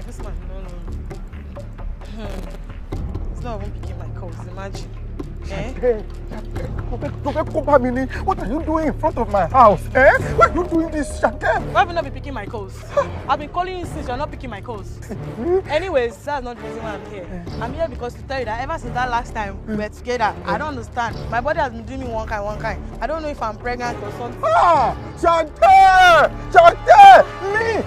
this man, no. He's not even picking my calls, imagine. Eh? What are you doing in front of my house? Eh? Why are you doing this, Shake? Why have you not been picking my calls? I've been calling you since you're not picking my calls. Anyways, that's not the reason why I'm here. I'm here because to tell you that ever since that last time we were together, I don't understand. My body has been doing me one kind. I don't know if I'm pregnant or something. Ah! Shake! Me!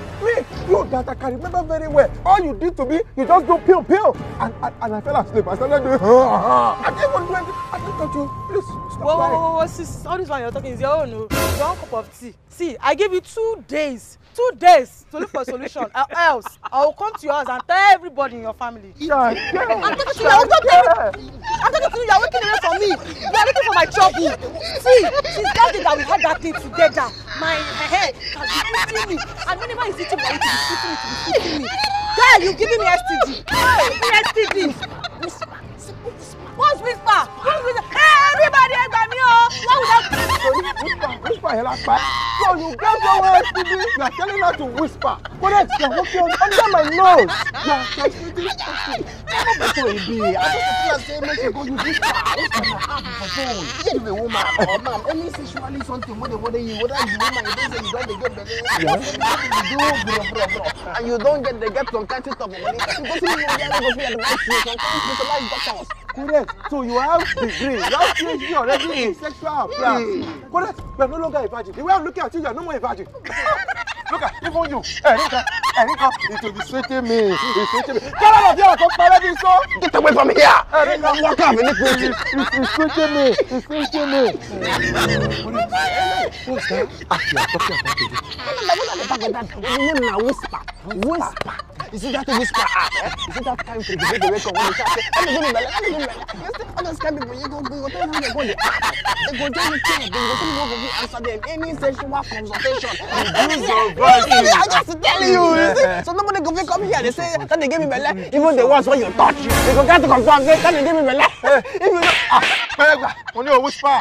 You that I can remember very well. All you did to me, you just do pill. And I fell asleep. I started doing I didn't want to do anything. I didn't touch you. Please, stop Whoa, sis, all this one you're talking is your own. Your own cup of tea. See, I gave you 2 days. 2 days to look for a solution. Else, I will come to your house and tell everybody in your family. Yeah. I'm talking to you. I'm talking to you. You're looking away from me. You're looking for my trouble. See, since that day that we had that thing together, my head has been eating me. And whenever it's eating me, it's eating me. Girl, you're giving me STD. STD. What's whisper? Hey, everybody, what would that be? Whisper. So you get somewhere STD. You are telling her to whisper. Correct. You are walking under my nose. You are transmitting STD. That's what it be. I just feel like saying, you whisper. You're a woman or man. Any sexually something more than you. Whether you woman, you don't say you don't get better. And you don't get some kind of stuff. Because you correct. So you have degree. You have PhD already in sexual affairs. Correct. You are no longer a virgin. The way I'm looking at you are no more a virgin. Look at even you. Erika, it will be sweating me. Get out of here! Come follow me, so. Get away from here! Erika, walk off in this place. It's sweating me. What's that? You are talking about it. What are whisper. You see that whisper? You see that time to get the record when you start saying, all those kind of people, you go tell them they go the app. They go join the chair. They go tell you answer them any sexual consultation. I just tell you. So nobody go come here. They say that they give me belly. Even the ones when you touch, they go get to confirm that they give me belly. If you don't, when you whisper,